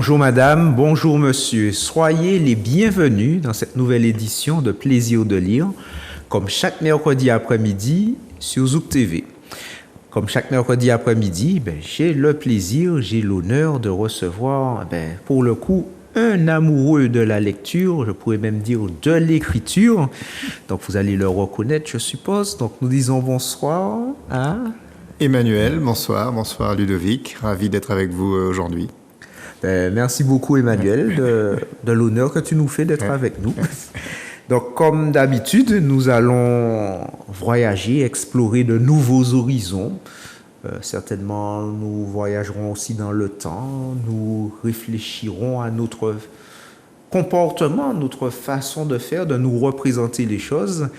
Bonjour madame, bonjour monsieur. Soyez les bienvenus dans cette nouvelle édition de Plaisir de lire, comme chaque mercredi après-midi sur Zouk TV. Comme chaque mercredi après-midi, j'ai le plaisir, j'ai l'honneur de recevoir, pour le coup, un amoureux de la lecture, je pourrais même dire de l'écriture. Donc vous allez le reconnaître, je suppose. Donc nous disons bonsoir à... Emmanuel, bonsoir. Bonsoir Ludovic, ravi d'être avec vous aujourd'hui. Merci beaucoup Emmanuel de l'honneur que tu nous fais d'être avec nous. Donc comme d'habitude, nous allons voyager, explorer de nouveaux horizons. Certainement, nous voyagerons aussi dans le temps, nous réfléchirons à notre comportement, notre façon de faire, de nous représenter les choses.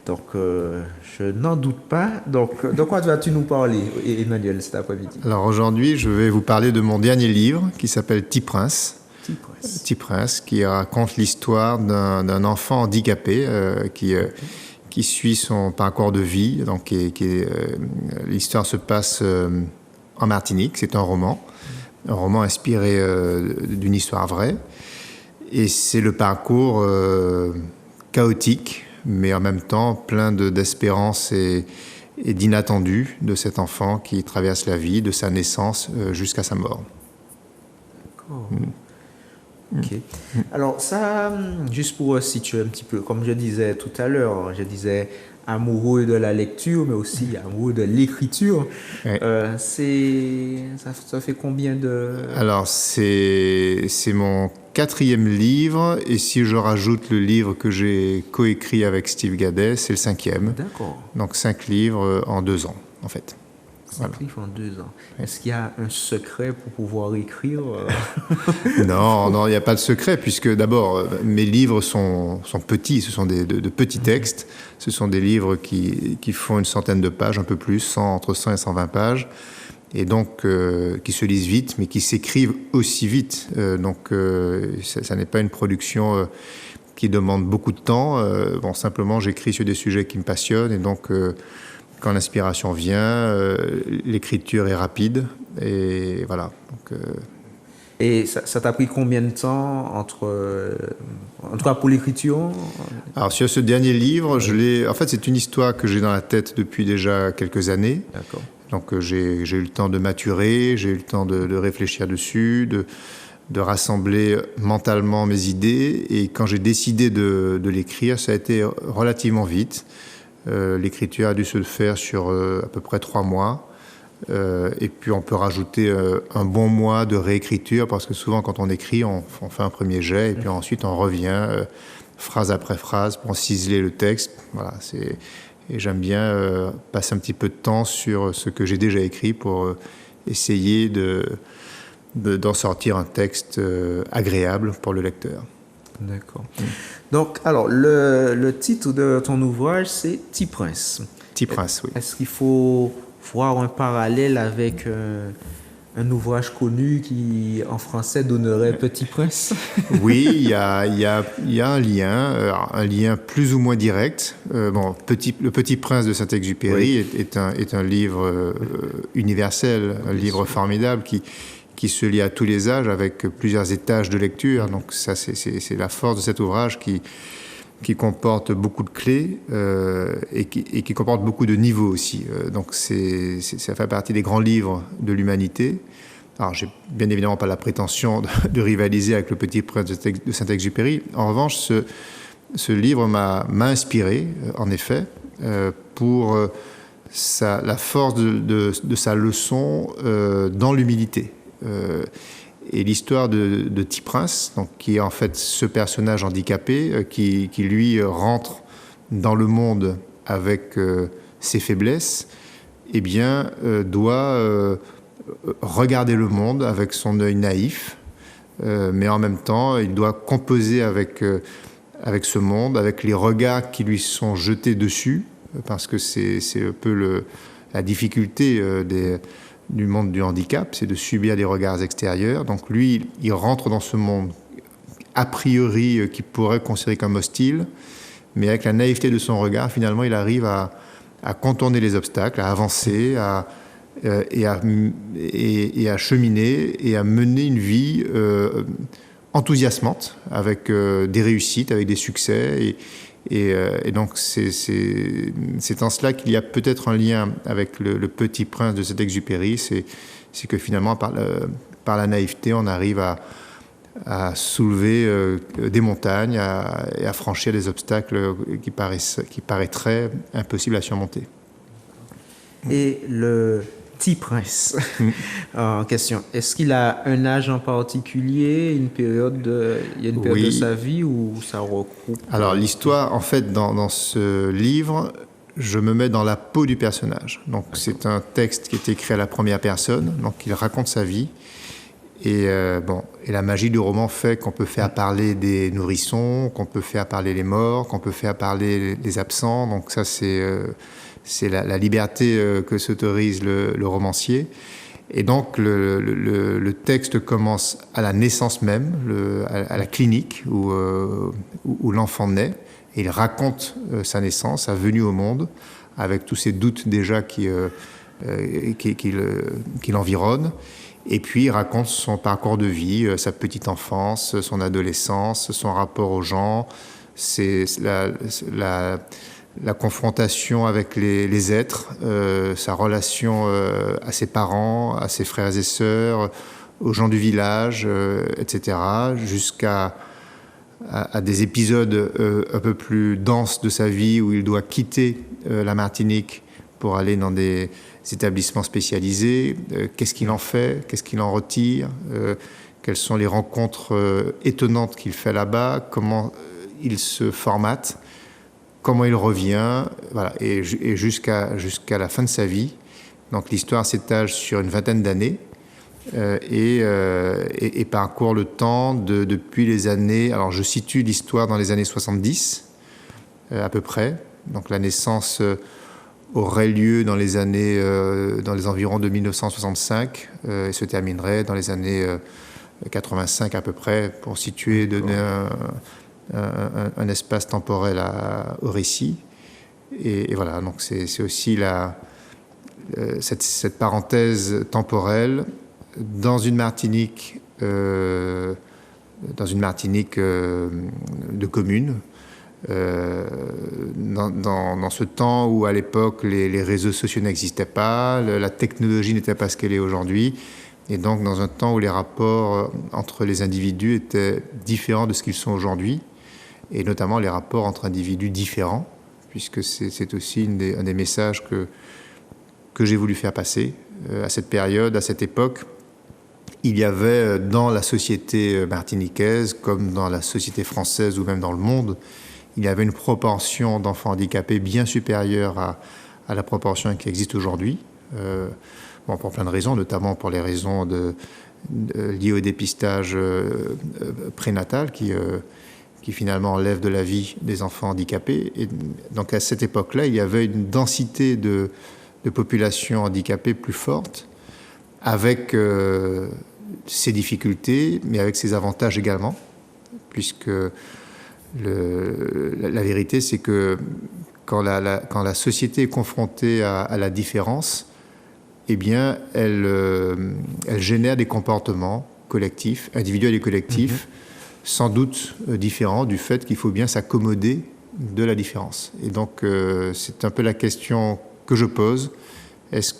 Donc, je n'en doute pas. Donc, de quoi vas-tu nous parler, Emmanuel, cet après-midi? Alors aujourd'hui, je vais vous parler de mon dernier livre qui s'appelle Petit Prince. Petit Prince, qui raconte l'histoire d'un enfant handicapé qui suit son parcours de vie. Donc, l'histoire se passe en Martinique. C'est un roman inspiré d'une histoire vraie. Et c'est le parcours chaotique, mais en même temps plein d'espérance et d'inattendu de cet enfant qui traverse la vie, de sa naissance jusqu'à sa mort. D'accord. Ok. Alors ça, juste pour situer un petit peu, comme je disais tout à l'heure, je disais amoureux de la lecture, mais aussi amoureux de l'écriture. Ouais. Ça fait combien de... Alors c'est mon 4e livre, et si je rajoute le livre que j'ai coécrit avec Steve Gadet, c'est le 5e. D'accord. Donc 5 livres en 2 ans, en fait. 5 livres en 2 ans. Est-ce qu'il y a un secret pour pouvoir écrire Non, il n'y a pas de secret, puisque d'abord, mes livres sont petits, ce sont de petits textes. Ce sont des livres qui font une centaine de pages, un peu plus, entre 100 et 120 pages, et donc qui se lisent vite, mais qui s'écrivent aussi vite. Ça n'est pas une production qui demande beaucoup de temps. Simplement, j'écris sur des sujets qui me passionnent, et donc... quand l'inspiration vient, l'écriture est rapide, et voilà. Donc, Et ça t'a pris combien de temps en tout cas pour l'écriture? Alors sur ce dernier livre, en fait c'est une histoire que j'ai dans la tête depuis déjà quelques années. D'accord. Donc j'ai eu le temps de maturer, j'ai eu le temps de réfléchir dessus, de rassembler mentalement mes idées, et quand j'ai décidé de l'écrire, ça a été relativement vite. L'écriture a dû se faire sur à peu près 3 mois. Et puis on peut rajouter un bon mois de réécriture, parce que souvent quand on écrit, on fait un premier jet, et puis ensuite on revient phrase après phrase pour ciseler le texte. Voilà, et j'aime bien passer un petit peu de temps sur ce que j'ai déjà écrit pour essayer d'en sortir un texte agréable pour le lecteur. D'accord. Donc, alors, le titre de ton ouvrage, c'est Petit Prince. Petit Prince, oui. Est-ce qu'il faut voir un parallèle avec un ouvrage connu qui, en français, donnerait Petit Prince? Oui, il y a un lien plus ou moins direct. Le Petit Prince de Saint-Exupéry est un livre universel, un livre formidable qui se lit à tous les âges, avec plusieurs étages de lecture. Donc ça, c'est la force de cet ouvrage qui comporte beaucoup de clés et qui comporte beaucoup de niveaux aussi. Donc ça fait partie des grands livres de l'humanité. Alors j'ai bien évidemment pas la prétention de rivaliser avec le Petit Prince de Saint-Exupéry. En revanche, ce livre m'a inspiré, en effet, pour la force de sa leçon dans l'humilité. Et l'histoire de Petit Prince, donc, qui est en fait ce personnage handicapé qui lui rentre dans le monde avec ses faiblesses, doit regarder le monde avec son œil naïf, mais en même temps il doit composer avec ce monde, avec les regards qui lui sont jetés dessus, parce que c'est un peu la difficulté du monde du handicap, c'est de subir des regards extérieurs. Donc lui, il rentre dans ce monde a priori qu'il pourrait considérer comme hostile, mais avec la naïveté de son regard, finalement, il arrive à contourner les obstacles, à avancer, et à cheminer et à mener une vie enthousiasmante, avec des réussites, avec des succès. Et donc, c'est en cela qu'il y a peut-être un lien avec le Petit Prince de Saint-Exupéry. C'est que finalement, par la naïveté, on arrive à soulever des montagnes et à franchir des obstacles qui paraîtraient impossibles à surmonter. Et le Petit Prince en question, est-ce qu'il a un âge en particulier, il y a une période de sa vie où ça regroupe? Alors l'histoire, en fait, dans ce livre, je me mets dans la peau du personnage. Donc c'est un texte qui est écrit à la première personne, donc il raconte sa vie. Et la magie du roman fait qu'on peut faire parler des nourrissons, qu'on peut faire parler les morts, qu'on peut faire parler les absents. Donc ça, c'est la liberté que s'autorise le romancier. Et donc le texte commence à la naissance même, à la clinique où l'enfant naît. Et il raconte sa naissance, sa venue au monde, avec tous ces doutes déjà qui l'environnent. Et puis il raconte son parcours de vie, sa petite enfance, son adolescence, son rapport aux gens, c'est la confrontation avec les êtres, sa relation à ses parents, à ses frères et sœurs, aux gens du village, etc., jusqu'à des épisodes un peu plus denses de sa vie où il doit quitter la Martinique pour aller dans des établissements spécialisés. Qu'est-ce qu'il en fait? Qu'est-ce qu'il en retire? Quelles sont les rencontres étonnantes qu'il fait là-bas? Comment il se formate? Comment il revient? Voilà. Et jusqu'à la fin de sa vie. Donc l'histoire s'étale sur une vingtaine d'années et parcourt le temps depuis les années... Alors je situe l'histoire dans les années 70 à peu près. Donc la naissance... aurait lieu dans les environs de 1965 et se terminerait dans les années 85 à peu près, pour situer, donner un espace temporel au récit. Et voilà, donc c'est aussi cette parenthèse temporelle dans une Martinique de commune. Dans ce temps où à l'époque les réseaux sociaux n'existaient pas, la technologie n'était pas ce qu'elle est aujourd'hui, et donc dans un temps où les rapports entre les individus étaient différents de ce qu'ils sont aujourd'hui, et notamment les rapports entre individus différents, puisque c'est aussi un des messages que j'ai voulu faire passer à cette période, à cette époque. Il y avait dans la société martiniquaise, comme dans la société française ou même dans le monde, il y avait une proportion d'enfants handicapés bien supérieure à la proportion qui existe aujourd'hui, pour plein de raisons, notamment pour les raisons liées au dépistage prénatal qui finalement enlève de la vie des enfants handicapés. Et donc à cette époque-là, il y avait une densité de population handicapée plus forte, avec ses difficultés, mais avec ses avantages également, puisque la vérité, c'est que quand la société est confrontée à la différence, eh bien, elle génère des comportements collectifs, individuels et collectifs, sans doute différents du fait qu'il faut bien s'accommoder de la différence. Et donc, c'est un peu la question que je pose. Est-ce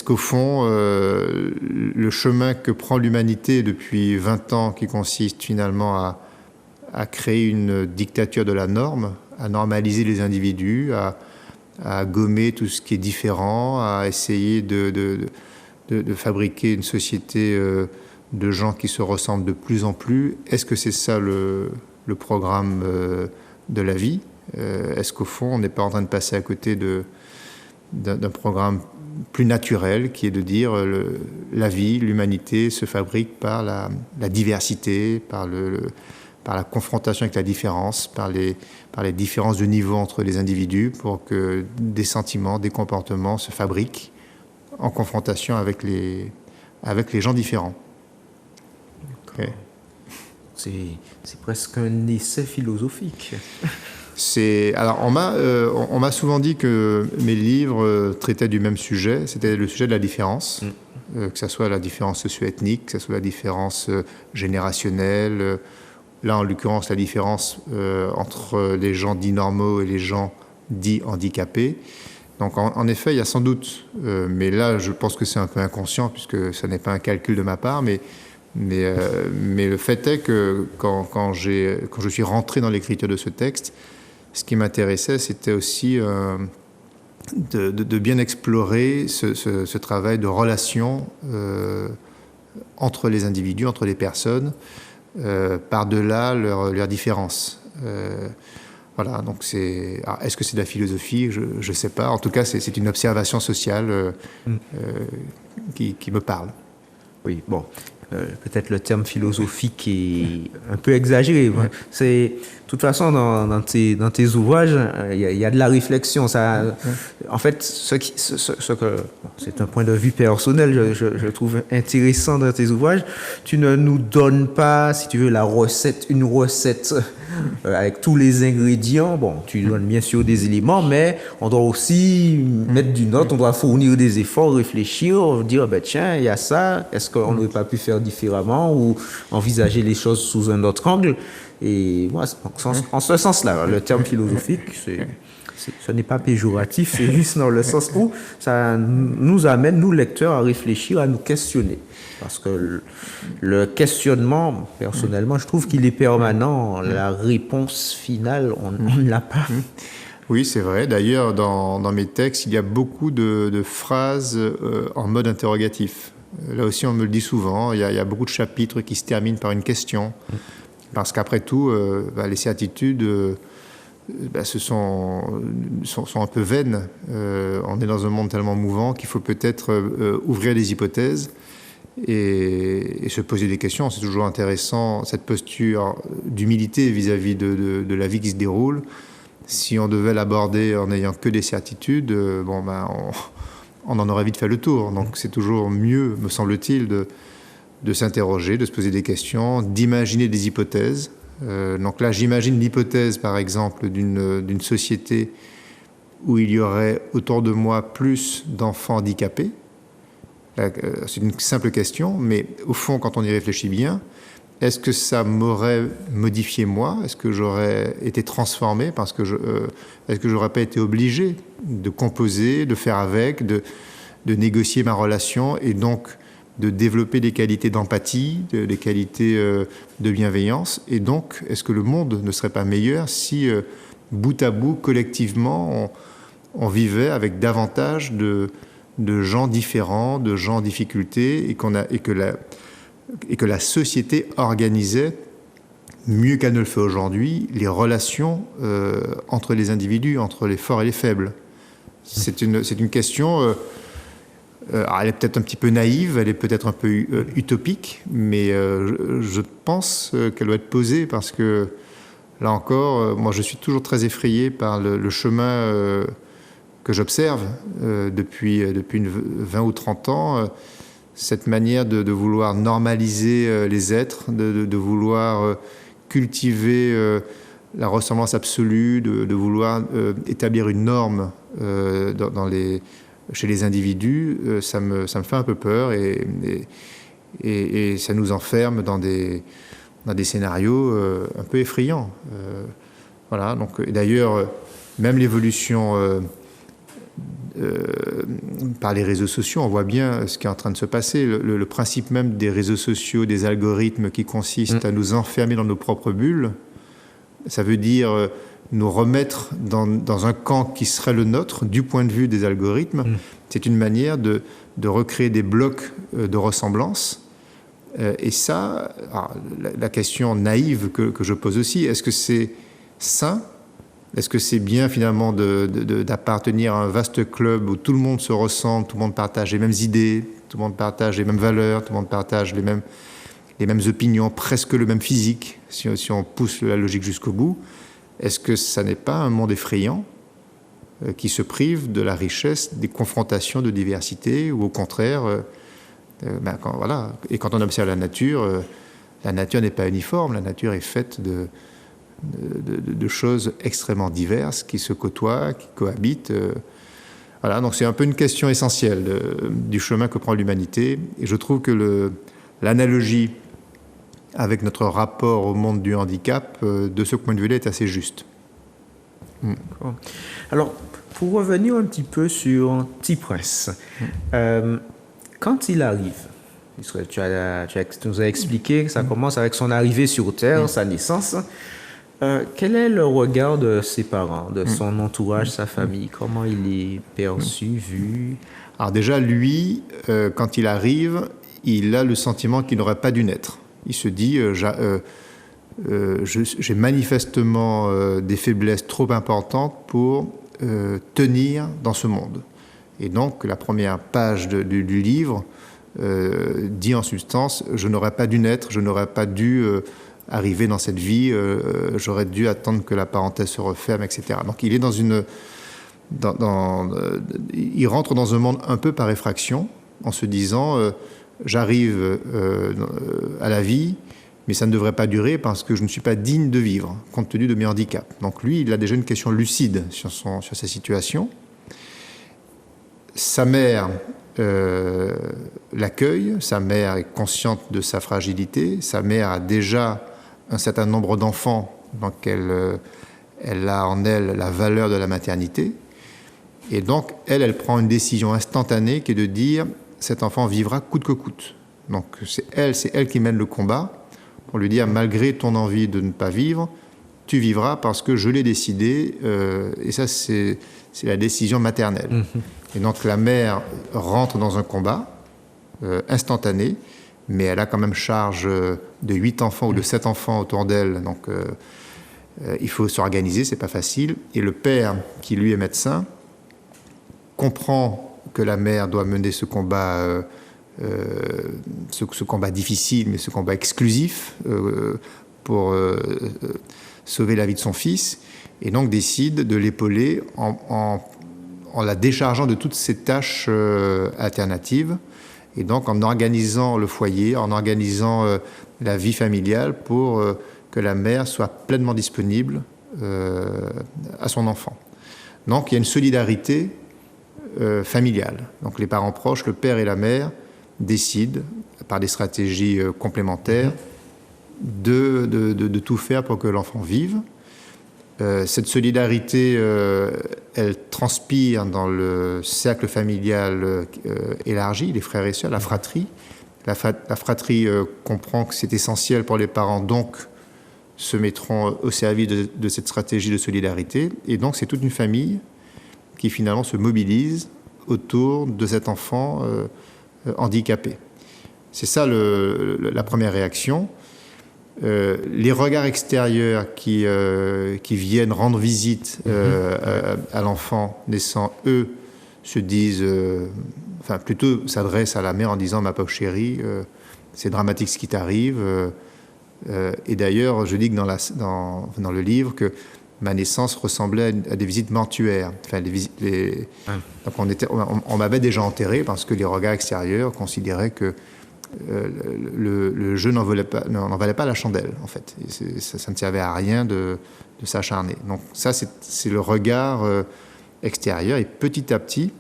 qu'au fond, le chemin que prend l'humanité depuis 20 ans, qui consiste finalement à créer une dictature de la norme, à normaliser les individus, à gommer tout ce qui est différent, à essayer de fabriquer une société de gens qui se ressemblent de plus en plus. Est-ce que c'est ça le programme de la vie? Est-ce qu'au fond, on n'est pas en train de passer à côté d'un programme plus naturel, qui est de dire la vie, l'humanité se fabrique par la diversité, par la confrontation avec la différence, par les différences de niveau entre les individus, pour que des sentiments, des comportements se fabriquent en confrontation avec les gens différents. Okay. C'est presque un essai philosophique. Alors, on m'a souvent dit que mes livres traitaient du même sujet, c'était le sujet de la différence, que ce soit la différence socio-ethnique, que ce soit la différence générationnelle, là en l'occurrence la différence entre les gens dits normaux et les gens dits handicapés. Donc en effet, il y a sans doute, mais là je pense que c'est un peu inconscient puisque ce n'est pas un calcul de ma part, mais le fait est que quand je suis rentré dans l'écriture de ce texte, ce qui m'intéressait, c'était aussi de bien explorer ce travail de relation entre les individus, entre les personnes, par-delà leurs différences. Voilà, donc est-ce que c'est de la philosophie? Je ne sais pas. En tout cas, c'est une observation sociale qui me parle. Oui, bon. Peut-être le terme philosophique est un peu exagéré. Ouais. De toute façon, dans tes ouvrages, il y a de la réflexion. En fait, c'est un point de vue personnel, je trouve intéressant dans tes ouvrages. Tu ne nous donnes pas, si tu veux, une recette avec tous les ingrédients. Bon, tu donnes bien sûr des éléments, mais on doit aussi mettre du note, on doit fournir des efforts, réfléchir, dire, tiens, il y a ça, est-ce qu'on n'aurait pas pu faire différemment ou envisager les choses sous un autre angle? Et moi, en ce sens-là, le terme philosophique, ce n'est pas péjoratif, c'est juste dans le sens où ça nous amène, nous lecteurs, à réfléchir, à nous questionner. Parce que le questionnement, personnellement, je trouve qu'il est permanent. La réponse finale, on ne l'a pas. Oui, c'est vrai. D'ailleurs, dans mes textes, il y a beaucoup de phrases en mode interrogatif. Là aussi, on me le dit souvent. Il y a beaucoup de chapitres qui se terminent par une question. Parce qu'après tout, les certitudes sont un peu vaines. On est dans un monde tellement mouvant qu'il faut peut-être ouvrir les hypothèses et se poser des questions. C'est toujours intéressant, cette posture d'humilité vis-à-vis de la vie qui se déroule. Si on devait l'aborder en n'ayant que des certitudes, on en aurait vite fait le tour. Donc c'est toujours mieux, me semble-t-il, de s'interroger, de se poser des questions, d'imaginer des hypothèses. Donc là, j'imagine l'hypothèse, par exemple, d'une société où il y aurait autour de moi plus d'enfants handicapés. C'est une simple question, mais au fond, quand on y réfléchit bien, est-ce que ça m'aurait modifié moi? Est-ce que j'aurais été transformé? Est-ce que j'aurais pas été obligé de composer, de faire avec, de négocier ma relation et donc de développer des qualités d'empathie, des qualités de bienveillance? Et donc, est-ce que le monde ne serait pas meilleur si, bout à bout, collectivement, on vivait avec davantage de gens différents, de gens en difficulté, et que la société organisait, mieux qu'elle ne le fait aujourd'hui, les relations entre les individus, entre les forts et les faibles? C'est une question... elle est peut-être un petit peu naïve, elle est peut-être un peu utopique, mais je pense qu'elle doit être posée parce que, là encore, moi je suis toujours très effrayé par le chemin que j'observe depuis 20 ou 30 ans, cette manière de vouloir normaliser les êtres, de vouloir cultiver la ressemblance absolue, de vouloir établir une norme chez les individus, ça me fait un peu peur et ça nous enferme dans des scénarios un peu effrayants. Voilà. Donc, d'ailleurs, même l'évolution par les réseaux sociaux, on voit bien ce qui est en train de se passer. Le principe même des réseaux sociaux, des algorithmes qui consistent à nous enfermer dans nos propres bulles, ça veut dire nous remettre dans un camp qui serait le nôtre du point de vue des algorithmes. C'est une manière de recréer des blocs de ressemblance. Et ça, la question naïve que je pose aussi, est-ce que c'est sain? Est-ce que c'est bien finalement d'appartenir à un vaste club où tout le monde se ressemble, tout le monde partage les mêmes idées, tout le monde partage les mêmes valeurs, tout le monde partage les mêmes opinions, presque le même physique, si on pousse la logique jusqu'au bout? Est-ce que ça n'est pas un monde effrayant qui se prive de la richesse des confrontations de diversité, ou au contraire, voilà. Et quand on observe la nature n'est pas uniforme, la nature est faite de choses extrêmement diverses qui se côtoient, qui cohabitent. Voilà, donc c'est un peu une question essentielle du chemin que prend l'humanité. Et je trouve que l'analogie avec notre rapport au monde du handicap, de ce point de vue-là, est assez juste. Alors, pour revenir un petit peu sur Petit Prince, quand il arrive, tu nous as expliqué que ça commence avec son arrivée sur Terre, sa naissance. Quel est le regard de ses parents, de son entourage, sa famille? Comment il est perçu, vu? Alors déjà, lui, quand il arrive, il a le sentiment qu'il n'aurait pas dû naître. Il se dit, j'ai manifestement des faiblesses trop importantes pour tenir dans ce monde. Et donc, la première page du livre dit en substance, je n'aurais pas dû naître, je n'aurais pas dû arriver dans cette vie, j'aurais dû attendre que la parenthèse se referme, etc. Donc il est il rentre dans un monde un peu par effraction, en se disant j'arrive à la vie, mais ça ne devrait pas durer parce que je ne suis pas digne de vivre, compte tenu de mes handicaps. Donc lui, il a déjà une question lucide sur sa situation. Sa mère l'accueille, sa mère est consciente de sa fragilité, sa mère a déjà un certain nombre d'enfants, donc elle a en elle la valeur de la maternité. Et donc, elle prend une décision instantanée qui est de dire cet enfant vivra coûte que coûte. Donc, c'est elle qui mène le combat pour lui dire malgré ton envie de ne pas vivre, tu vivras parce que je l'ai décidé. Et ça, c'est la décision maternelle. Et donc, la mère rentre dans un combat instantané, mais elle a quand même charge de 8 enfants ou de 7 enfants autour d'elle. Donc, il faut s'organiser, c'est pas facile. Et le père, qui lui est médecin, comprend que la mère doit mener ce combat, ce combat difficile, mais ce combat exclusif pour sauver la vie de son fils, et donc décide de l'épauler en la déchargeant de toutes ses tâches alternatives, et donc en organisant le foyer, en organisant la vie familiale pour que la mère soit pleinement disponible à son enfant. Donc il y a une solidarité familiale. Donc les parents proches, le père et la mère, décident, par des stratégies complémentaires, de tout faire pour que l'enfant vive. Cette solidarité, elle transpire dans le cercle familial élargi, les frères et sœurs, la fratrie. La fratrie comprend que c'est essentiel pour les parents, donc se mettront au service de cette stratégie de solidarité. Et donc c'est toute une famille qui finalement se mobilise autour de cet enfant handicapé. C'est ça la première réaction. Les regards extérieurs qui viennent rendre visite à l'enfant naissant, eux, se disent, plutôt s'adressent à la mère en disant « ma pauvre chérie, c'est dramatique ce qui t'arrive ». Et d'ailleurs, je dis que dans le livre que ma naissance ressemblait à des visites mortuaires. Donc on m'avait déjà enterré parce que les regards extérieurs considéraient que le jeu n'en valait pas la chandelle, en fait. Ça ne servait à rien de s'acharner. Donc ça, c'est le regard extérieur. Et petit à petit,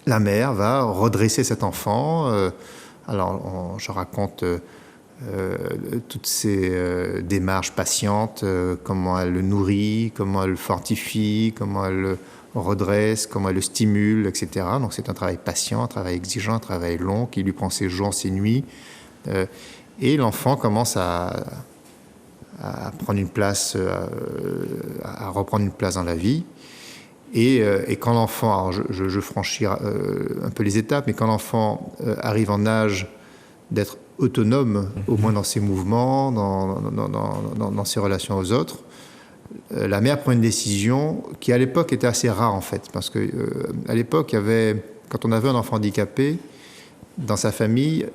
la mère va redresser cet enfant. Alors, je raconte toutes ces démarches patientes, comment elle le nourrit, comment elle le fortifie, comment elle le redresse, comment elle le stimule, etc. Donc c'est un travail patient, un travail exigeant, un travail long qui lui prend ses jours, ses nuits. Et l'enfant commence à prendre une place, à reprendre une place dans la vie. Et quand l'enfant, alors je franchis un peu les étapes, mais quand l'enfant arrive en âge d'être autonome, au moins dans ses mouvements, dans ses relations aux autres, la mère prend une décision qui à l'époque était assez rare en fait, parce que à l'époque, quand on avait un enfant handicapé dans sa famille,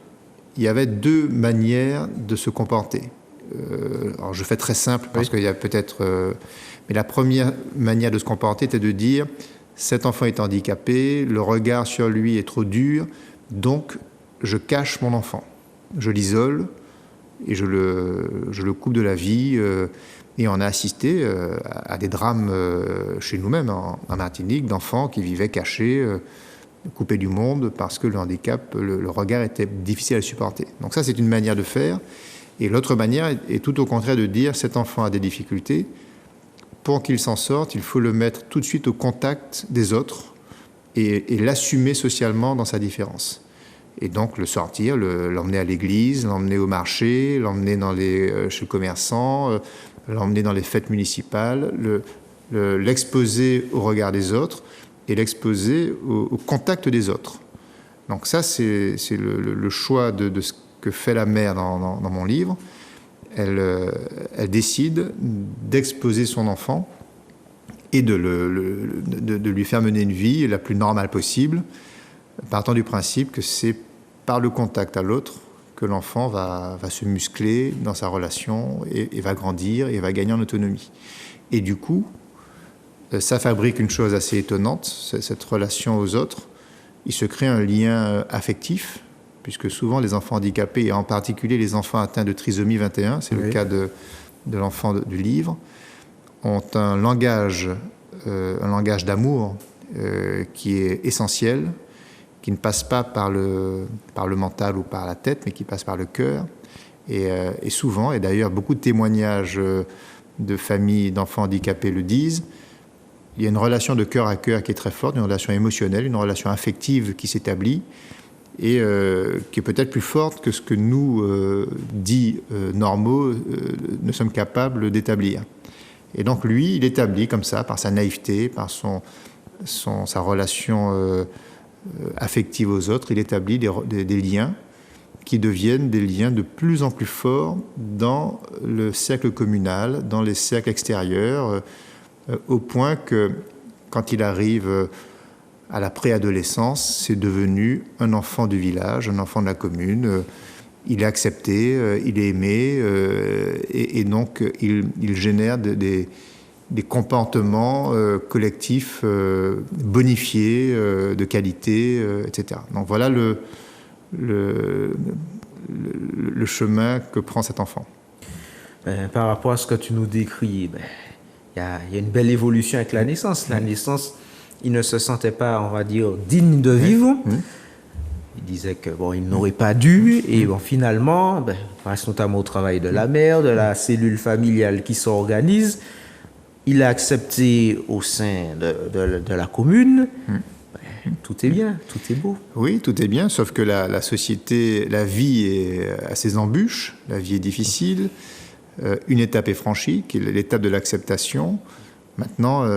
il y avait 2 manières de se comporter. Alors je fais très simple parce qu'il y a peut-être, mais la première manière de se comporter était de dire cet enfant est handicapé, le regard sur lui est trop dur, donc je cache mon enfant, je l'isole, et je le coupe de la vie. Et on a assisté à des drames chez nous-mêmes, en Martinique, d'enfants qui vivaient cachés, coupés du monde, parce que le handicap, le regard était difficile à supporter. Donc ça, c'est une manière de faire. Et l'autre manière est tout au contraire de dire, cet enfant a des difficultés, pour qu'il s'en sorte, il faut le mettre tout de suite au contact des autres et l'assumer socialement dans sa différence. Et donc le sortir, l'emmener à l'église, l'emmener au marché, l'emmener chez le commerçant, l'emmener dans les fêtes municipales, l'exposer au regard des autres et l'exposer au contact des autres. Donc ça, c'est le choix de ce que fait la mère dans mon livre. Elle décide d'exposer son enfant et de lui faire mener une vie la plus normale possible, partant du principe que c'est par le contact à l'autre que l'enfant va se muscler dans sa relation et va grandir et va gagner en autonomie. Et du coup, ça fabrique une chose assez étonnante, cette relation aux autres. Il se crée un lien affectif, puisque souvent les enfants handicapés, et en particulier les enfants atteints de trisomie 21, c'est le cas de l'enfant du livre, ont un langage d'amour qui est essentiel, qui ne passe pas par le mental ou par la tête, mais qui passe par le cœur. Et souvent, et d'ailleurs beaucoup de témoignages de familles d'enfants handicapés le disent, il y a une relation de cœur à cœur qui est très forte, une relation émotionnelle, une relation affective qui s'établit et qui est peut-être plus forte que ce que nous, dits normaux, ne sommes capables d'établir. Et donc lui, il établit comme ça, par sa naïveté, par sa relation affective aux autres, il établit des liens qui deviennent des liens de plus en plus forts dans le cercle communal, dans les cercles extérieurs, au point que quand il arrive à la préadolescence, c'est devenu un enfant du village, un enfant de la commune. Il est accepté, il est aimé, et donc il génère des comportements collectifs bonifiés, de qualité, etc. Donc voilà le chemin que prend cet enfant. Par rapport à ce que tu nous décris, il y a une belle évolution avec la naissance. La naissance, il ne se sentait pas, on va dire, digne de vivre. Il disait que il n'aurait pas dû, et finalement, grâce notamment au travail de la mère, de la cellule familiale qui s'organise, il a accepté au sein de la commune. Tout est bien, tout est beau. Oui, tout est bien, sauf que la société, la vie est à ses embûches, la vie est difficile. Une étape est franchie, qui est l'étape de l'acceptation. Maintenant,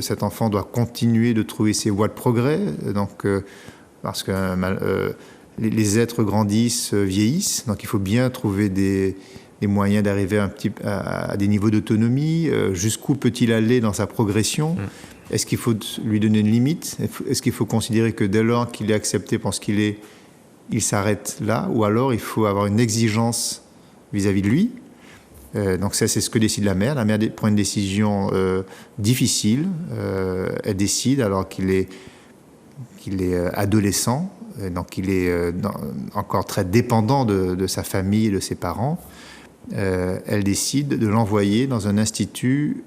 cet enfant doit continuer de trouver ses voies de progrès, parce que les êtres grandissent, vieillissent, donc il faut bien trouver des moyens d'arriver à des niveaux d'autonomie. Jusqu'où peut-il aller dans sa progression ? Est-ce qu'il faut lui donner une limite ? Est-ce qu'il faut considérer que dès lors qu'il est accepté pour ce qu'il est, il s'arrête là ? Ou alors il faut avoir une exigence vis-à-vis de lui ? Donc ça, c'est ce que décide la mère. La mère prend une décision difficile. Elle décide alors qu'il est adolescent, donc il est encore très dépendant de sa famille et de ses parents. Elle décide de l'envoyer dans un institut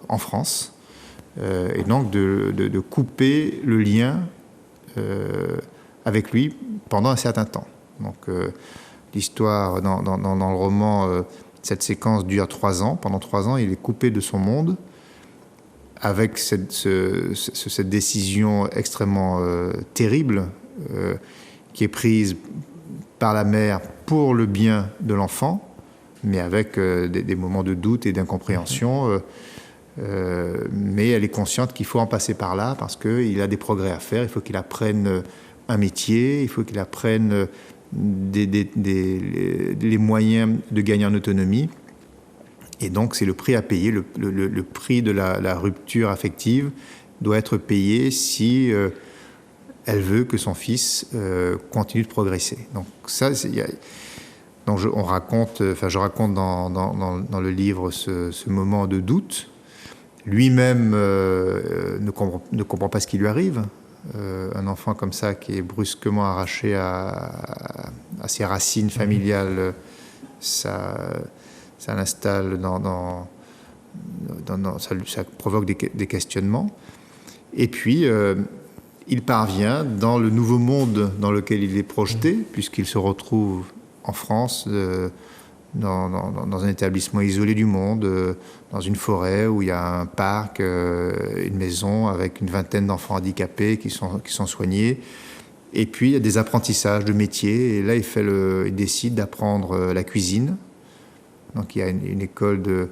en France, et donc de couper le lien avec lui pendant un certain temps. Donc l'histoire dans le roman, cette séquence dure 3 ans. Pendant 3 ans, il est coupé de son monde, avec cette décision extrêmement terrible qui est prise par la mère pour le bien de l'enfant, mais avec des moments de doute et d'incompréhension. Mais elle est consciente qu'il faut en passer par là parce qu'il a des progrès à faire. Il faut qu'il apprenne un métier, il faut qu'il apprenne les moyens de gagner en autonomie. Et donc, c'est le prix à payer. Le prix de la rupture affective doit être payé si elle veut que son fils continue de progresser. Donc, ça, je raconte dans le livre ce moment de doute. Lui-même ne comprend pas ce qui lui arrive. un enfant comme ça qui est brusquement arraché à ses racines familiales, ça l'installe ça provoque des questionnements. Et puis, il parvient, dans le nouveau monde dans lequel il est projeté, puisqu'il se retrouve en France, dans un établissement isolé du monde, dans une forêt où il y a un parc, une maison avec une vingtaine d'enfants handicapés qui sont soignés. Et puis, il y a des apprentissages de métiers. Et là, il décide d'apprendre la cuisine. Donc, il y a une école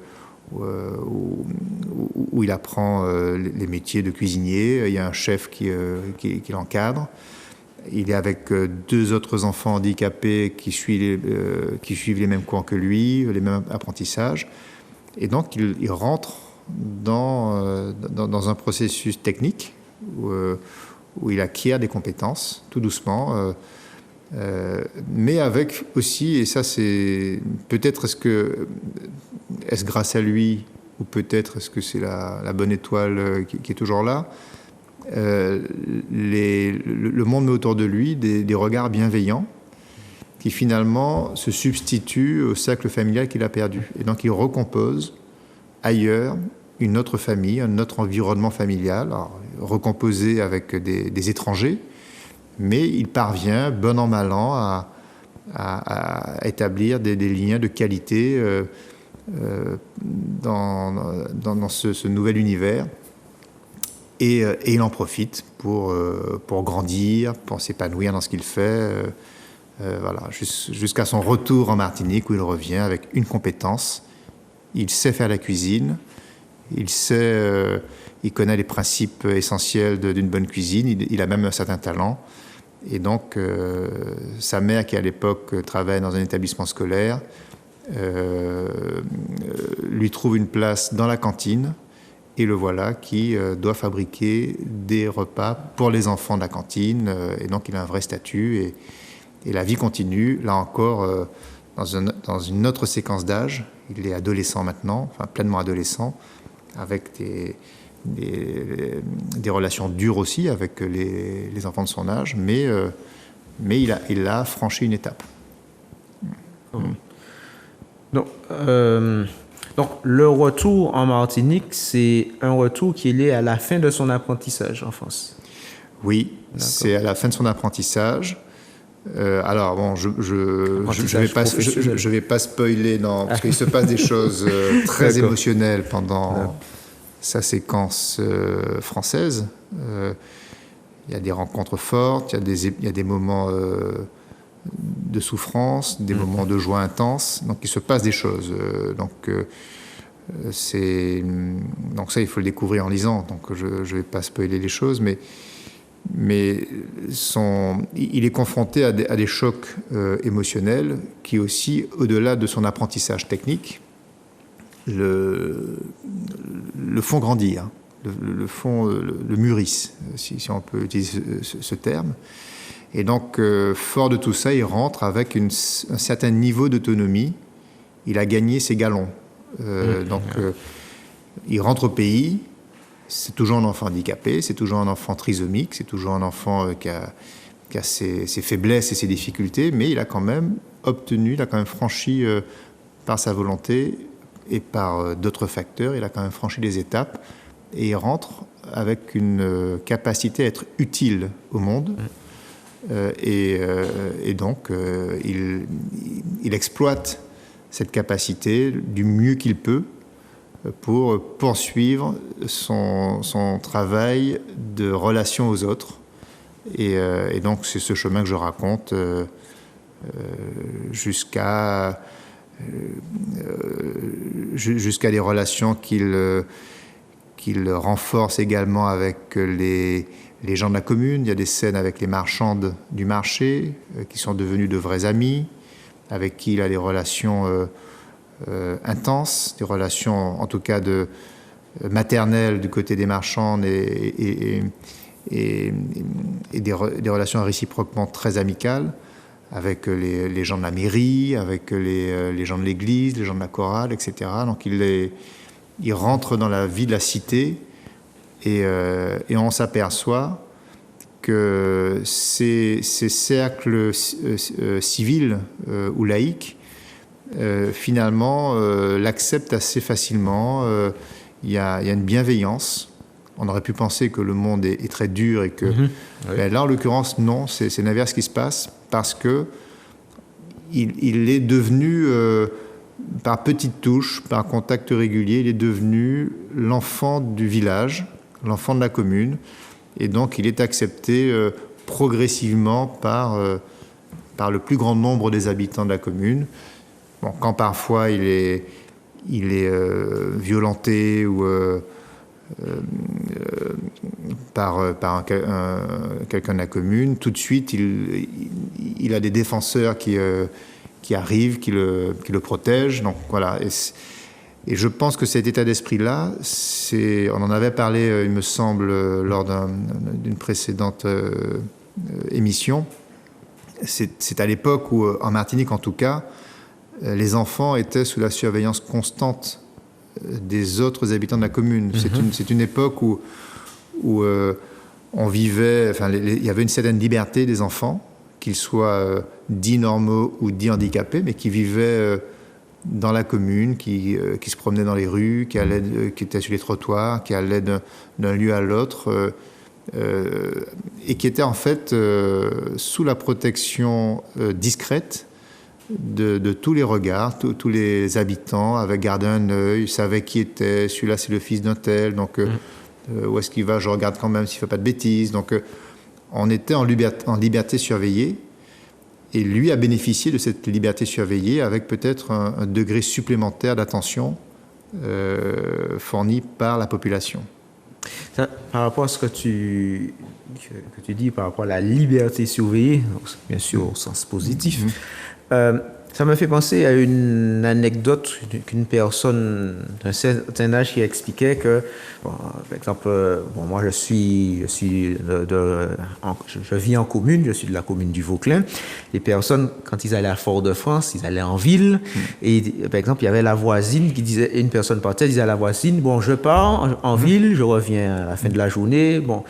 où il apprend les métiers de cuisinier. Il y a un chef qui l'encadre. Il est avec 2 autres enfants handicapés qui suivent les mêmes cours que lui, les mêmes apprentissages. Et donc, il rentre dans un processus technique où il acquiert des compétences, tout doucement, mais avec aussi, et ça c'est peut-être est-ce grâce à lui, ou peut-être est-ce que c'est la bonne étoile qui est toujours là, le monde met autour de lui des regards bienveillants qui finalement se substituent au cercle familial qu'il a perdu. Et donc il recompose ailleurs une autre famille, un autre environnement familial, alors, recomposé avec des étrangers, mais il parvient, bon an, mal an, à établir des liens de qualité dans ce nouvel univers. Et il en profite pour grandir, pour s'épanouir dans ce qu'il fait, voilà, jusqu'à son retour en Martinique où il revient avec une compétence. Il sait faire la cuisine, il connaît les principes essentiels d'une bonne cuisine, il a même un certain talent. Et donc, sa mère, qui à l'époque travaille dans un établissement scolaire, lui trouve une place dans la cantine. Et le voilà qui doit fabriquer des repas pour les enfants de la cantine. Et donc, il a un vrai statut. Et la vie continue, là encore, dans une autre séquence d'âge. Il est adolescent maintenant, enfin pleinement adolescent, avec des relations dures aussi avec les enfants de son âge. Mais il a franchi une étape. Donc, le retour en Martinique, c'est un retour qui est lié à la fin de son apprentissage en France. Oui, d'accord. C'est à la fin de son apprentissage. Alors, bon, je vais pas spoiler, parce qu'il se passe des choses très émotionnelles pendant sa séquence française. Il y a des rencontres fortes, il y a des moments de souffrance, des moments de joie intense. Donc, il se passe des choses. Donc ça, il faut le découvrir en lisant. Donc, je ne vais pas spoiler les choses, mais il est confronté à des chocs émotionnels qui aussi, au-delà de son apprentissage technique, le font grandir, le mûrissent, si on peut utiliser ce terme. Et donc, fort de tout ça, il rentre avec un certain niveau d'autonomie. Il a gagné ses galons. Il rentre au pays. C'est toujours un enfant handicapé, c'est toujours un enfant trisomique, c'est toujours un enfant qui a ses faiblesses et ses difficultés, mais il a quand même franchi par sa volonté et par d'autres facteurs, il a quand même franchi des étapes et il rentre avec une capacité à être utile au monde. Et donc, il exploite cette capacité du mieux qu'il peut pour poursuivre son travail de relation aux autres. Et donc, c'est ce chemin que je raconte jusqu'à des relations qu'il renforce également avec les gens de la commune. Il y a des scènes avec les marchandes du marché qui sont devenus de vrais amis, avec qui il a des relations intenses, des relations en tout cas maternelles du côté des marchandes et des relations réciproquement très amicales avec les gens de la mairie, avec les gens de l'église, les gens de la chorale, etc. Donc il rentre dans la vie de la cité et on s'aperçoit que ces cercles civils ou laïques, finalement, l'acceptent assez facilement. Il y a une bienveillance. On aurait pu penser que le monde est très dur et que... Ben là, en l'occurrence, non, c'est l'inverse qui se passe parce que il est devenu, par petites touches, par contact régulier, il est devenu l'enfant du village, l'enfant de la commune. Et donc, il est accepté progressivement par le plus grand nombre des habitants de la commune. Bon, quand parfois il est violenté ou par quelqu'un de la commune, tout de suite, il a des défenseurs qui arrivent, qui le protègent. Donc voilà. Et je pense que cet état d'esprit-là, on en avait parlé, il me semble, lors d'une précédente émission. C'est à l'époque où, en Martinique en tout cas, les enfants étaient sous la surveillance constante des autres habitants de la commune. C'est une époque où on vivait, enfin, il y avait une certaine liberté des enfants, qu'ils soient dits normaux ou dits handicapés, mais qui vivaient dans la commune, qui se promenaient dans les rues, qui étaient sur les trottoirs, qui allaient d'un lieu à l'autre, et qui étaient en fait sous la protection discrète de tous les regards, tous les habitants avaient gardé un œil, savaient qui était, celui-là c'est le fils d'un tel, donc où est-ce qu'il va, je regarde quand même s'il ne fait pas de bêtises. Donc on était en liberté surveillée, et lui a bénéficié de cette liberté surveillée avec peut-être un degré supplémentaire d'attention fourni par la population. Ça, par rapport à ce que tu dis, par rapport à la liberté surveillée, bien sûr au sens positif, ça me fait penser à une anecdote qu'une personne d'un certain âge qui expliquait que, bon, par exemple, moi je vis en commune, je suis de la commune du Vauclin. Les personnes, quand ils allaient à Fort-de-France, ils allaient en ville, et par exemple, il y avait la voisine qui disait, une personne partait, disait à la voisine, bon, je pars en ville, je reviens à la fin de la journée, bon.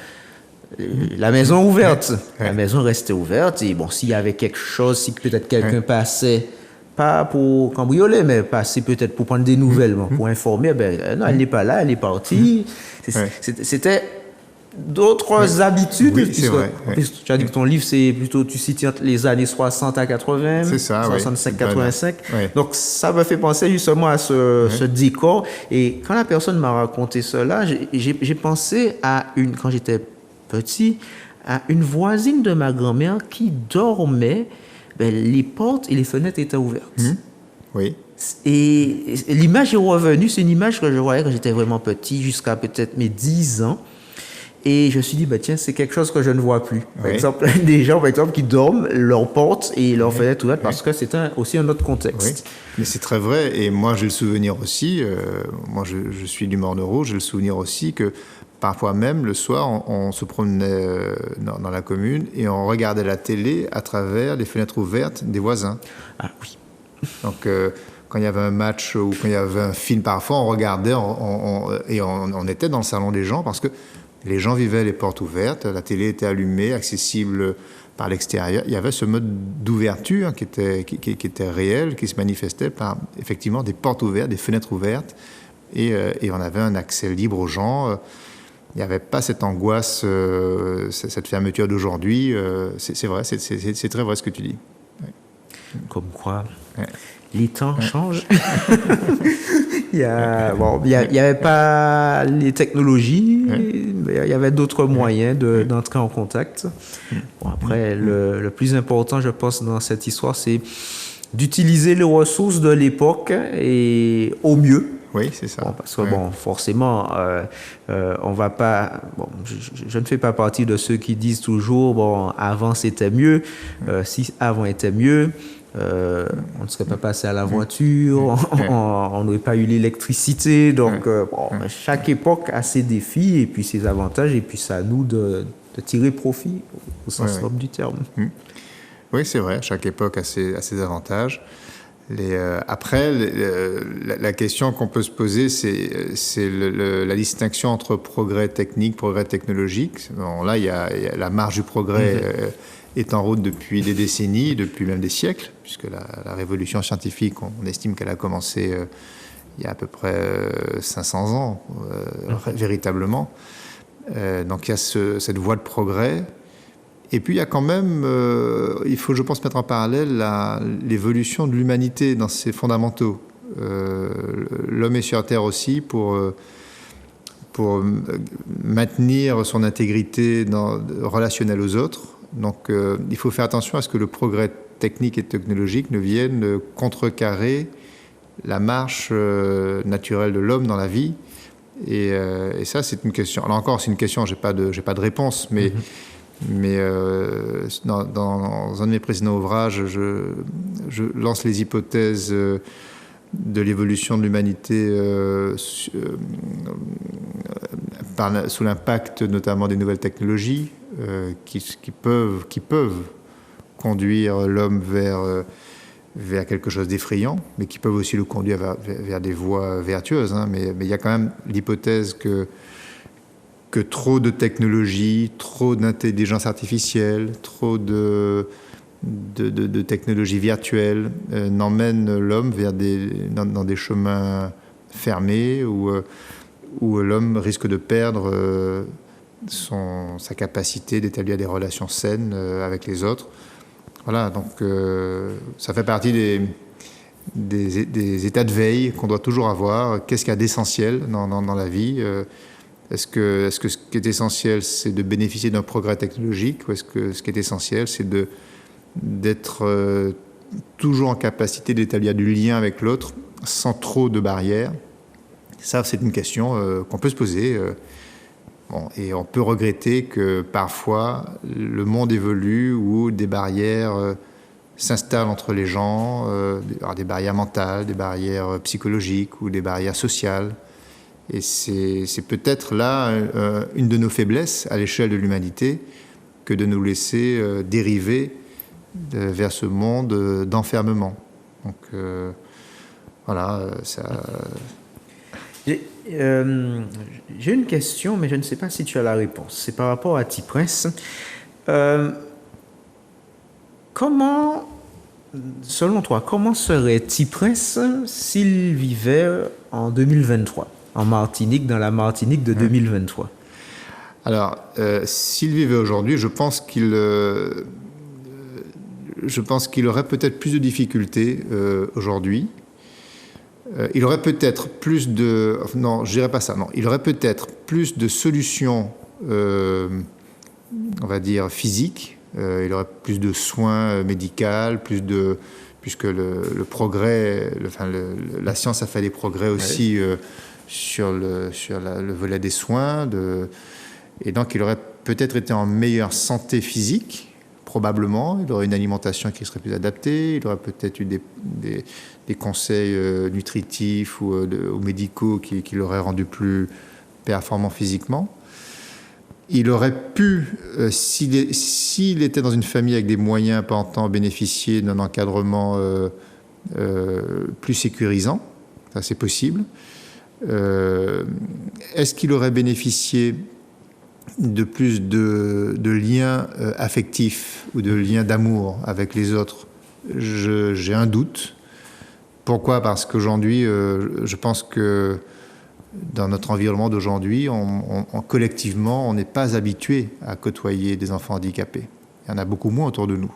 La maison ouverte, la maison restait ouverte, et bon, s'il y avait quelque chose, si peut-être quelqu'un passait, pas pour cambrioler, mais passait peut-être pour prendre des nouvelles, bon, pour informer, ben non, elle n'est pas là, elle est partie. C'était d'autres habitudes. Oui, c'est vrai. Tu as dit que ton livre, c'est plutôt, tu cites les années 60 à 80, c'est ça, 65, 85. Ouais. Donc, ça me fait penser justement à ce décor. Et quand la personne m'a raconté cela, j'ai pensé à quand j'étais petit, à une voisine de ma grand-mère qui dormait, les portes et les fenêtres étaient ouvertes. Oui. Et l'image est revenue, c'est une image que je voyais quand j'étais vraiment petit, jusqu'à peut-être mes 10 ans. Et je me suis dit, tiens, c'est quelque chose que je ne vois plus. Par exemple, des gens, par exemple, qui dorment, leurs portes et leurs fenêtres ouvertes, parce que c'est aussi un autre contexte. Oui. Mais c'est très vrai. Et moi, j'ai le souvenir aussi, moi je suis du Morne-Rouge, j'ai le souvenir aussi que parfois même, le soir, on se promenait dans la commune et on regardait la télé à travers les fenêtres ouvertes des voisins. Ah oui. Donc, quand il y avait un match ou quand il y avait un film, parfois, on regardait et on était dans le salon des gens parce que les gens vivaient les portes ouvertes, la télé était allumée, accessible par l'extérieur. Il y avait ce mode d'ouverture qui était réel, qui se manifestait par, effectivement, des portes ouvertes, des fenêtres ouvertes, et on avait un accès libre aux gens. Il n'y avait pas cette angoisse, cette fermeture d'aujourd'hui. C'est vrai, c'est très vrai ce que tu dis. Ouais. Comme quoi, les temps changent. Il n'y avait pas les technologies, mais il y avait d'autres moyens d'entrer en contact. Bon, après, le plus important, je pense, dans cette histoire, c'est d'utiliser les ressources de l'époque et au mieux. Oui, c'est ça. Bon, parce que, forcément, on va pas... Bon, je ne fais pas partie de ceux qui disent toujours, avant c'était mieux. Si avant était mieux, on ne serait pas passé à la voiture, on n'aurait pas eu l'électricité. Donc, chaque époque a ses défis et puis ses avantages, et puis c'est à nous de tirer profit au sens noble du terme. Oui, c'est vrai. Chaque époque a ses avantages. Après, la question qu'on peut se poser, c'est la distinction entre progrès technique, progrès technologique. Bon, là, il y a la marche du progrès est en route depuis des décennies, depuis même des siècles, puisque la révolution scientifique, on estime qu'elle a commencé il y a à peu près 500 ans, véritablement. Donc il y a cette voie de progrès. Et puis il y a quand même, il faut je pense mettre en parallèle l'évolution de l'humanité dans ses fondamentaux. L'homme est sur Terre aussi pour maintenir son intégrité relationnelle aux autres. Donc il faut faire attention à ce que le progrès technique et technologique ne vienne contrecarrer la marche naturelle de l'homme dans la vie. Et ça, c'est une question. Là encore, c'est une question, j'ai pas de réponse, mais dans un de mes précédents ouvrages, je lance les hypothèses de l'évolution de l'humanité sous l'impact notamment des nouvelles technologies qui peuvent conduire l'homme vers quelque chose d'effrayant, mais qui peuvent aussi le conduire vers des voies vertueuses. Hein. Mais il y a quand même l'hypothèse que trop de technologie, trop d'intelligence artificielle, trop de technologies virtuelles n'emmènent l'homme dans des chemins fermés où l'homme risque de perdre sa capacité d'établir des relations saines avec les autres. Voilà, donc ça fait partie des états de veille qu'on doit toujours avoir. Qu'est-ce qu'il y a d'essentiel dans la vie Est-ce que ce qui est essentiel, c'est de bénéficier d'un progrès technologique, ou est-ce que ce qui est essentiel, c'est d'être toujours en capacité d'établir du lien avec l'autre sans trop de barrières? Ça, c'est une question qu'on peut se poser. Et on peut regretter que parfois le monde évolue où des barrières s'installent entre les gens, des barrières mentales, des barrières psychologiques ou des barrières sociales. Et c'est peut-être là une de nos faiblesses à l'échelle de l'humanité que de nous laisser dériver vers ce monde d'enfermement. Donc voilà, ça... J'ai une question, mais je ne sais pas si tu as la réponse. C'est par rapport à T-Prince. Selon toi, comment serait T-Prince s'il vivait en 2023, en Martinique, dans la Martinique de 2023? Alors, s'il vivait aujourd'hui, je pense qu'il aurait peut-être plus de difficultés aujourd'hui. Il aurait peut-être plus de... Non, je dirais pas ça. Non, il aurait peut-être plus de solutions, on va dire, physiques. Il aurait plus de soins médicaux, puisque le progrès... la science a fait des progrès aussi sur le volet des soins. Et donc, il aurait peut-être été en meilleure santé physique, probablement. Il aurait une alimentation qui serait plus adaptée. Il aurait peut-être eu des conseils nutritifs ou médicaux qui l'auraient rendu plus performant physiquement. Il aurait pu, s'il était dans une famille avec des moyens importants, bénéficier d'un encadrement plus sécurisant. Ça, c'est possible. Est-ce qu'il aurait bénéficié de plus de liens affectifs ou de liens d'amour avec les autres? J'ai un doute. Pourquoi ? Parce qu'aujourd'hui, je pense que dans notre environnement d'aujourd'hui, collectivement, on n'est pas habitué à côtoyer des enfants handicapés. Il y en a beaucoup moins autour de nous.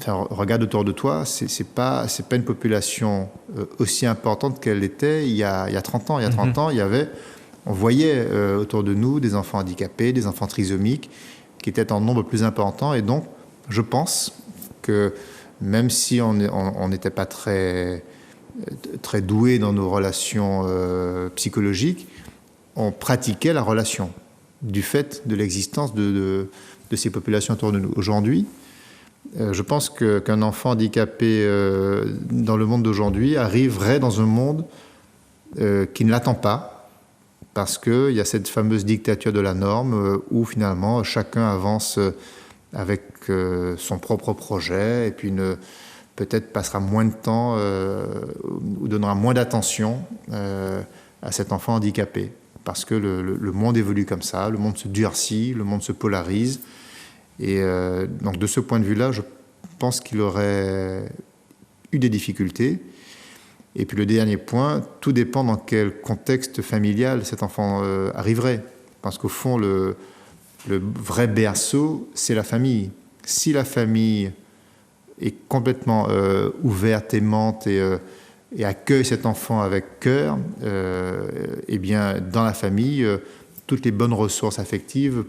Regarde autour de toi, c'est pas une population aussi importante qu'elle était il y a 30 ans. Il y a 30 ans, on voyait autour de nous des enfants handicapés, des enfants trisomiques, qui étaient en nombre plus important. Et donc, je pense que même si on n'était pas très doué dans nos relations psychologiques, on pratiquait la relation du fait de l'existence de ces populations autour de nous. Aujourd'hui, je pense qu'un enfant handicapé dans le monde d'aujourd'hui arriverait dans un monde qui ne l'attend pas, parce qu'il y a cette fameuse dictature de la norme où finalement chacun avance avec son propre projet, et puis peut-être passera moins de temps ou donnera moins d'attention à cet enfant handicapé. Parce que le monde évolue comme ça, le monde se durcit, le monde se polarise. Et donc de ce point de vue-là, je pense qu'il aurait eu des difficultés. Et puis le dernier point, tout dépend dans quel contexte familial cet enfant arriverait. Parce qu'au fond, le vrai berceau, c'est la famille. Si la famille est complètement ouverte, aimante et accueille cet enfant avec cœur, eh bien, dans la famille, toutes les bonnes ressources affectives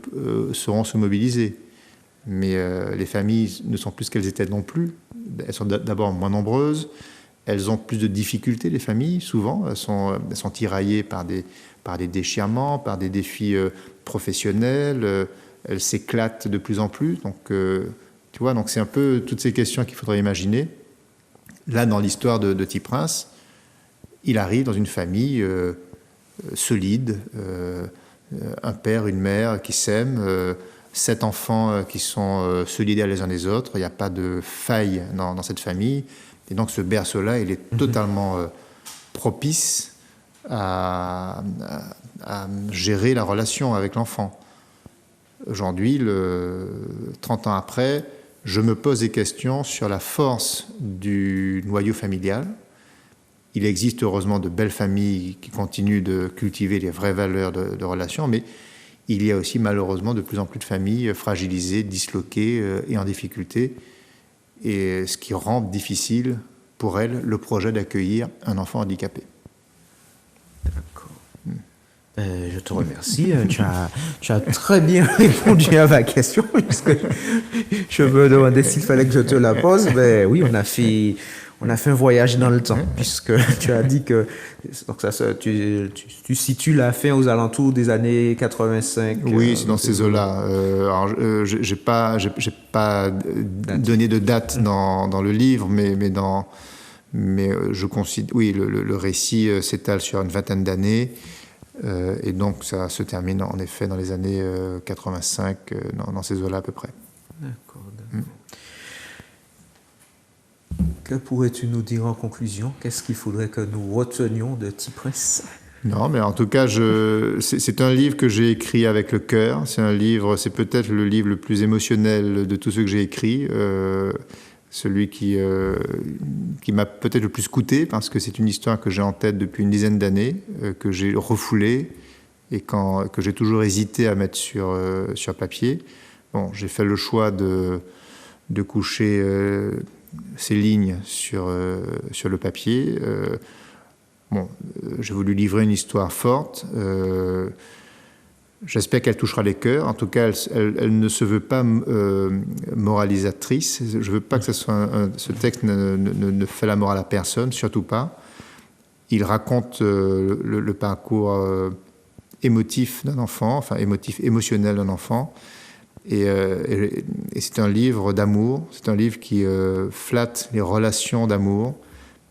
seront se mobiliser. Mais les familles ne sont plus ce qu'elles étaient non plus. Elles sont d'abord moins nombreuses. Elles ont plus de difficultés, les familles, souvent. Elles sont tiraillées par des déchirements, par des défis professionnels. Elles s'éclatent de plus en plus. Donc, tu vois, donc c'est un peu toutes ces questions qu'il faudrait imaginer. Là, dans l'histoire de Petit Prince, il arrive dans une famille solide, un père, une mère qui s'aiment, 7 enfants qui sont solidaires les uns des autres. Il n'y a pas de faille dans cette famille. Et donc ce berceau-là, il est totalement propice à gérer la relation avec l'enfant. Aujourd'hui, 30 ans après, je me pose des questions sur la force du noyau familial. Il existe heureusement de belles familles qui continuent de cultiver les vraies valeurs de relation, mais il y a aussi malheureusement de plus en plus de familles fragilisées, disloquées et en difficulté. Et ce qui rend difficile pour elles le projet d'accueillir un enfant handicapé. D'accord. Je te remercie. Tu as très bien répondu à ma question, puisque je me demandais s'il fallait que je te la pose. Mais oui, on a fait un voyage dans le temps, puisque tu as dit que donc tu situes la fin aux alentours des années 85. Oui, c'est dans ces eaux-là. Alors, j'ai pas donné de date dans le livre, mais je considère, oui, le récit s'étale sur une vingtaine d'années. Et donc ça se termine en effet dans les années 85, dans ces eaux-là à peu près. D'accord. Que pourrais-tu nous dire en conclusion? Qu'est-ce qu'il faudrait que nous retenions de Petit Prince? Non, mais en tout cas, c'est un livre que j'ai écrit avec le cœur. C'est peut-être le livre le plus émotionnel de tous ceux que j'ai écrits. Celui qui m'a peut-être le plus coûté, parce que c'est une histoire que j'ai en tête depuis une dizaine d'années, que j'ai refoulée et que j'ai toujours hésité à mettre sur papier. Bon, j'ai fait le choix de coucher ces lignes sur le papier. J'ai voulu livrer une histoire forte. J'espère qu'elle touchera les cœurs. En tout cas, elle ne se veut pas moralisatrice. Je ne veux pas que ce texte ne fait la morale à personne, surtout pas. Il raconte le parcours émotif d'un enfant, enfin émotionnel d'un enfant. Et c'est un livre d'amour. C'est un livre qui flatte les relations d'amour.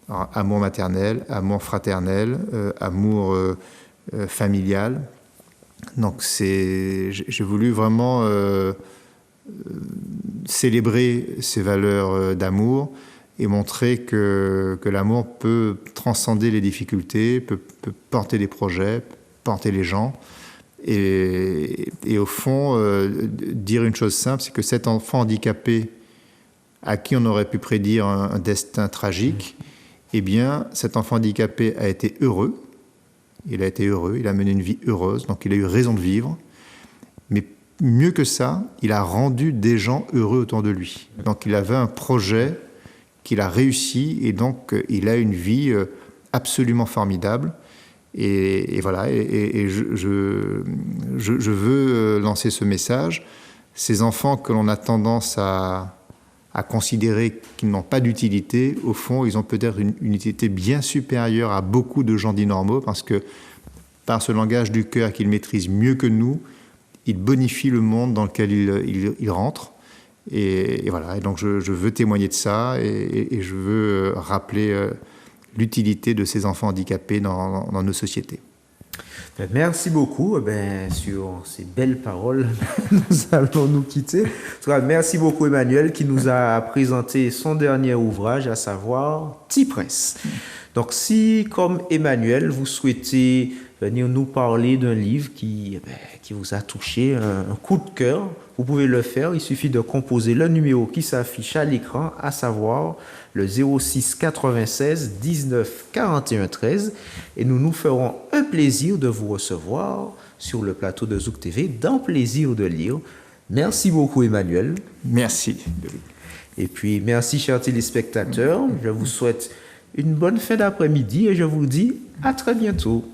Alors, amour maternel, amour fraternel, amour familial. Donc j'ai voulu vraiment célébrer ces valeurs d'amour et montrer que l'amour peut transcender les difficultés, peut porter des projets, peut porter les gens. Et au fond, dire une chose simple, c'est que cet enfant handicapé à qui on aurait pu prédire un destin tragique, eh bien, cet enfant handicapé a été heureux. Il a été heureux, il a mené une vie heureuse, donc il a eu raison de vivre. Mais mieux que ça, il a rendu des gens heureux autour de lui. Donc il avait un projet qu'il a réussi et donc il a une vie absolument formidable. Et voilà, et je veux lancer ce message. Ces enfants que l'on a tendance à considérer qu'ils n'ont pas d'utilité, au fond, ils ont peut-être une utilité bien supérieure à beaucoup de gens dits normaux, parce que par ce langage du cœur qu'ils maîtrisent mieux que nous, ils bonifient le monde dans lequel ils rentrent. Et voilà, et donc je veux témoigner de ça, et je veux rappeler l'utilité de ces enfants handicapés dans nos sociétés. Merci beaucoup. Sur ces belles paroles, nous allons nous quitter. En tout cas, merci beaucoup Emmanuel qui nous a présenté son dernier ouvrage, à savoir Petit Prince. Donc si, comme Emmanuel, vous souhaitez venir nous parler d'un livre qui vous a touché, un coup de cœur, vous pouvez le faire. Il suffit de composer le numéro qui s'affiche à l'écran, à savoir le 06 96 19 41 13. Et nous nous ferons un plaisir de vous recevoir sur le plateau de Zouk TV, dans Plaisir de lire. Merci beaucoup Emmanuel. Merci. Et puis merci chers téléspectateurs. Je vous souhaite une bonne fin d'après-midi et je vous dis à très bientôt.